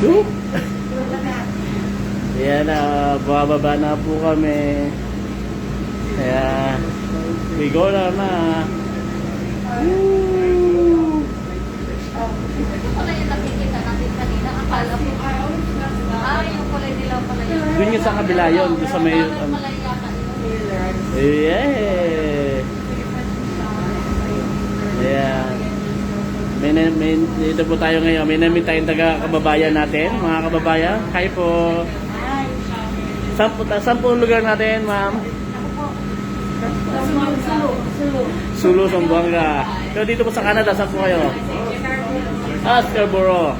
Yup. Ayan na, bababa na po kami. Kaya, we go na na. Woo! Ito pala yung nakikita natin kanina. Akala ko, yung kulay nila pala yun. Doon yung sa kabila yun, doon sa may... Yeah! Ayan. May dito po tayo ngayon. May namin tayong taga-kababayan natin. Mga kababayan, hi po. Saan po lugar natin, ma'am? Sulu, Zamboanga. So dito po sa Canada, saan po kayo? Scarborough.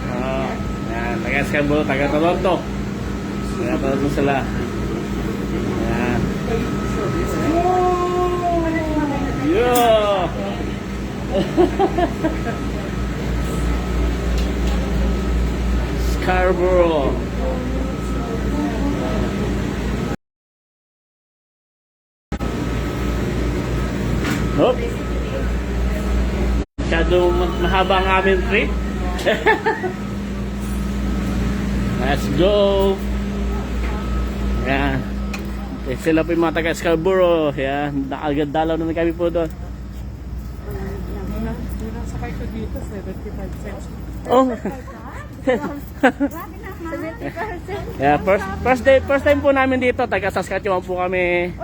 Ayan, taga-Scarborough, taga-Toronto. Taga-Toronto sila. Ayan. Yeah! Scarborough. Hop. Masyadong mahaba ang aming trip. Let's go. Ayan. Eh, sila po yung mga taga Scarborough. Ayan. Nakagandalaw na kami po doon. Sakay ko dito, 75 cents. Oh. Yeah, first time po namin dito, taga Saskatchewan po kami.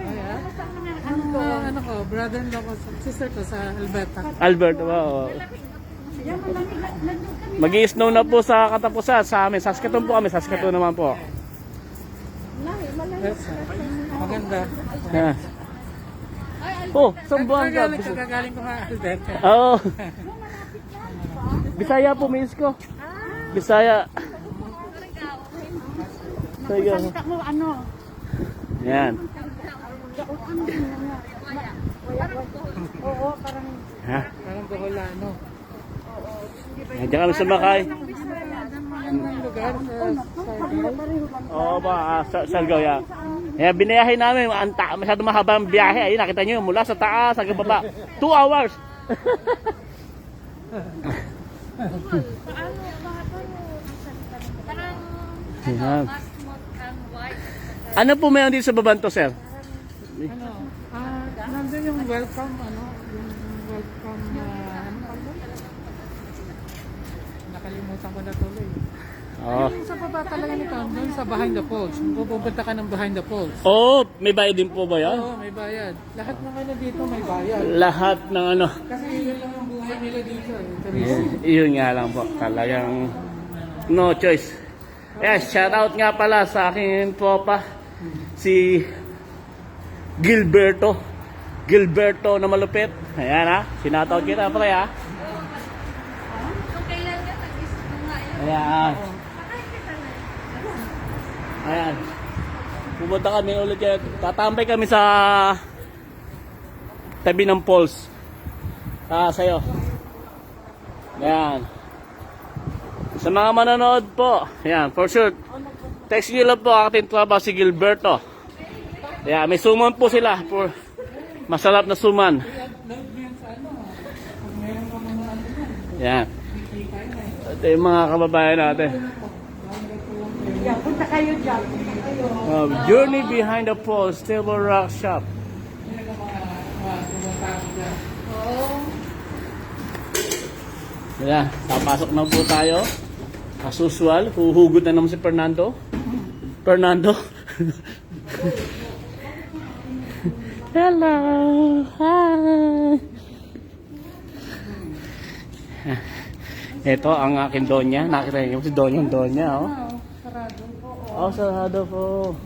Ano ko, brother-in-law ko, sister ko sa Alberta. Albert, wow. Mag-i-snow na po sa katapusan sa amin. Saskatoon po kami, Saskatoon naman po. Maganda. Yeah. Oh, Zamboanga. Kagagaling ko nga Alberta. Oh. Bisaya po, miss ko. Bisaya. Bisaya. Yan. Oo, parang Ha? Bacolano. Diyan kami sumakay. Ang lugar sa Oo ba, Sargao yan. Kaya binayahin namin, masyado mahaba ang biyahe. Ayun, nakita nyo, mula sa taas hanggang baba. 2 hours. Yan. Ano po meron dito sa Babanto, sir? ano, nandun yung welcome, yung welcome, ano pa ba? Nakalimutan ko na tuloy. Oh. Yung sa baba talaga nito, doon sa behind the falls. Kung pupunta ka ng behind the falls. Oh, may bayad din po ba yan? Oo, may bayad. Lahat ng ano dito may bayad. Lahat ng ano. Kasi yun lang ang buhay nila dito. Tourism. Yun nga lang po. Talagang no choice. Yes, shout out nga pala sa aking tropa. Si Gilberto. Gilberto na malupit. Ayan ha. Sinataw kita pre ha. Kung kailan ka nag-isip nga yun. Ayan. Ayan. Pumunta kami ulit yan. Tatambay kami sa tabi ng falls. Sa'yo. Ayan. Sa mga manonood po, ayan, for sure, text nyo lang po ang ating trabaho si Gilberto. Ayan, may suman po sila for masarap na suman. Ayan. Ito yung mga kababayan natin. Punta kayo dyan. Journey behind the falls, Table Rock Shop. Ayan, papasok na po tayo. As usual, huhugot na naman si Fernando. Fernando. Hello. Hi. Ito ang aking donya. Nakita niyo si Donya, oh. Sarado po. Oh, sarado po.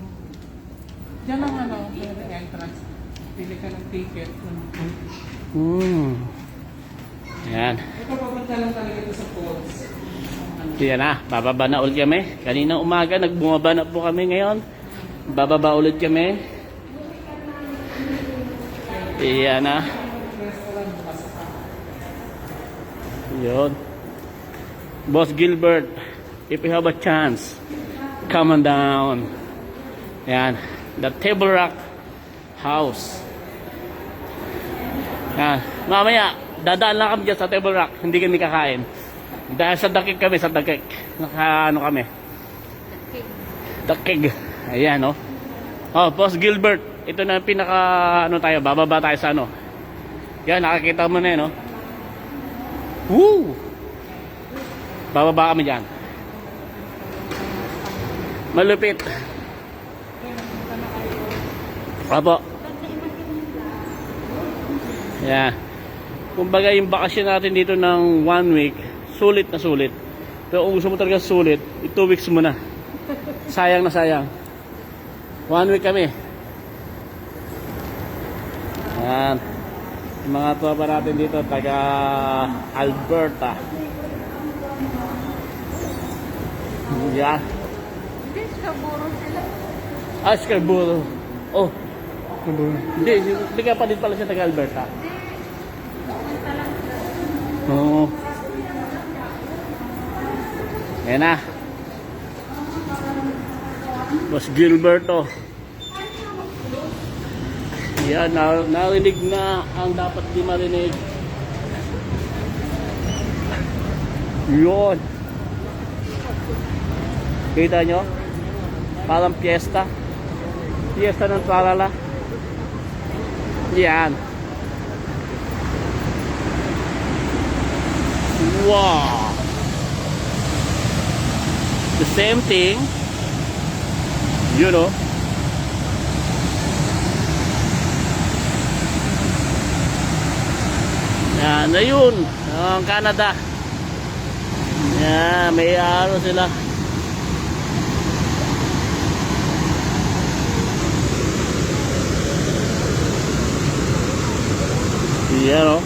Diyan ang entrance. Pili ka ng ticket. Ayan. Ito papunta lang talaga ito sa falls. Yan na, bababa na ulit kami. Kanina umaga, nagbumaba na po kami ngayon. Bababa ulit kami. Yan na. Yun. Boss Gilbert, if you have a chance, come on down. Yan. The Table Rock House. Yan. Mamaya, dadaan lang kami dyan sa Table Rock. Hindi kami kakain. Dahil sa dakik kami, sa dakik. Naka ano kami. Dakig. Dakig. Ayan, oh. Oh, Boss Gilbert. Ito na ang pinaka, ano tayo, bababa tayo sa ano. Yan, nakakita mo na yun, oh. Woo! Bababa kami dyan. Malupit. Apo. Yan. Kumbaga yung bakasyon natin dito ng 1 week, sulit na sulit. Pero kung gusto mo talaga sulit, 2 weeks mo na. Sayang na sayang. 1 week kami. Yan. Yung mga tropa natin dito, taga Alberta. Yan. Hindi, Scarborough sila. Ah, Scarborough. Oh. Scarborough. Hindi ka pa din pala siya taga Alberta. Punta lang sila. Oo. Ayan na. Boss Gilberto. Yan, narinig na ang dapat di marinig. Yun. Kita nyo? Parang piyesta. Piyesta ng Tralala. Yan. Wow. The same thing. You know. Yan na yun. Ang Canada. Yan, may ano sila. Yan o.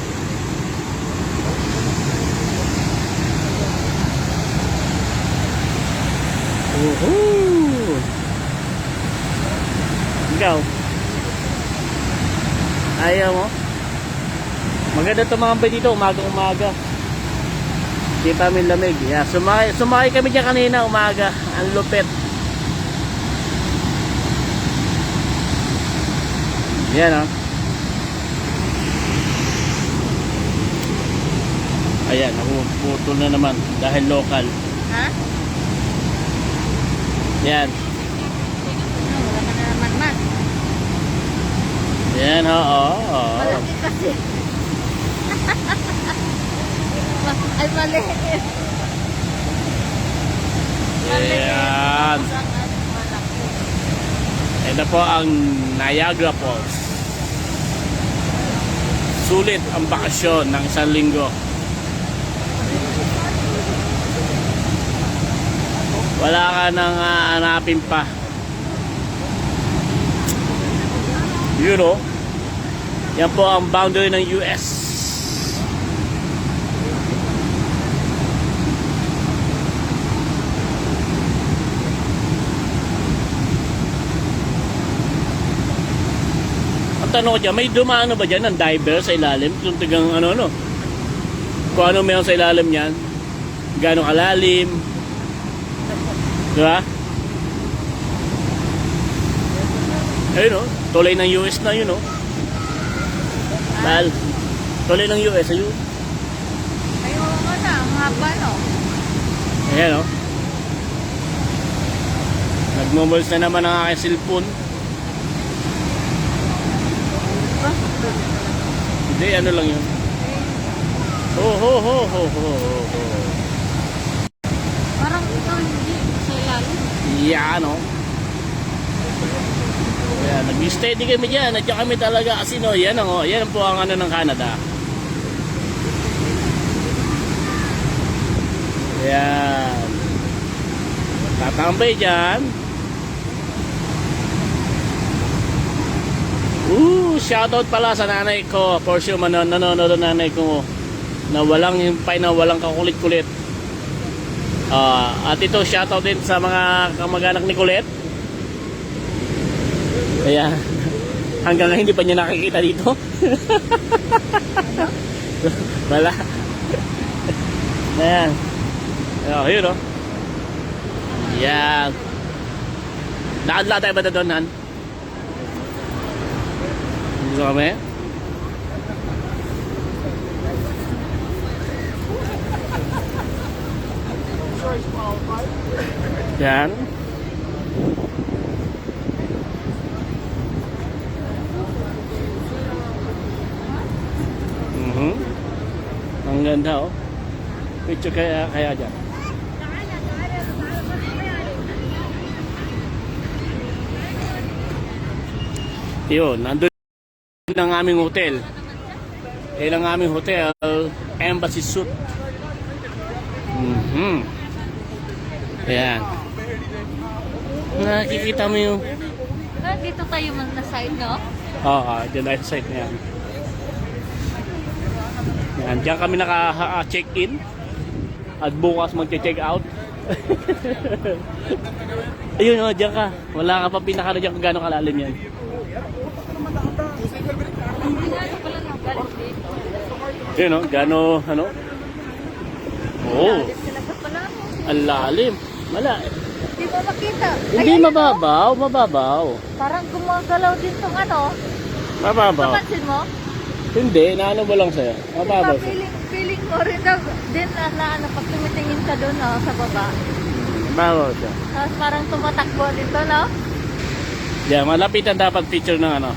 Woohoo! Ikaw? Ayaw mo? Maganda tumambay dito, umaga-umaga. Kita mo yung lamig. Yeah, sumakay kami dyan kanina, umaga. Ang lupit. Yan o. Ayan, napuputol na naman dahil local. Ha? Yan. Wala ka na naman man. Yan, oo. Malaki kasi. Ay, mali. Ayan. Malaki. Ito po ang Niagara Falls. Sulit ang bakasyon ng isang linggo. Wala ka nang hanapin pa. You know, yan po ang boundary ng US. Ang tanong ko dyan, may dumaano ba dyan ng diver sa ilalim? Kung tigang ano. Kung ano meron sa ilalim yan, gano'ng kalalim. Diba? Ayun o, tuloy ng US na yun o. Dahil, tuloy ng US, ayun. Ayun mo na, ang haba no. Ayan o. Nagmomols na naman ang aking cellphone. Hindi, ano lang yun. Ho. Parang ito hindi sa ilalim. Yan o. Kaya nag-steady kami dyan. Nandiyan kami talaga kasi no, yan o. Yan po ang ano ng Canada. Yan. Tatambay dyan. Shoutout pala sa nanay ko. For sure, nanonood ang nanay ko na walang himpay, na walang kakulit-kulit. At ito, shoutout din sa mga kamag-anak ni Kulit. Kaya, hanggang ngayon hindi pa niya nakikita dito. Wala. Ayan. Yun o. Yan. Lakad-lakad tayo ba na doon, Han? Dito kami. Yan. Ganda oh. Picture kaya dyan. Yun, nandun ang aming hotel. Ang aming hotel, Embassy Suite. Ayan. Nakikita mo yung... Dito tayo man na side, no? Oo, dyan tayo sa site na yan. Yan, diyan kami naka-check-in. At bukas mag-check out. Ayun o, diyan ka. Wala ka pa pinaka diyan kung gano'ng kalalim yan. Yun o, gano'n, ano? Oo. Sinagot pala ako. Ang lalim. Wala. Hindi mo makita. Hindi mababaw, mababaw. Parang gumagalaw din tong ano. Mababaw. Napansin mo? Hindi, naano mo lang sa'yo. Mababaw siya. Feeling mo rin daw din na ano, pag tumitingin ka doon no, sa baba. Mababaw siya. Tapos parang tumatakbo dito, no? Yan, malapitan dapat picture ng ano.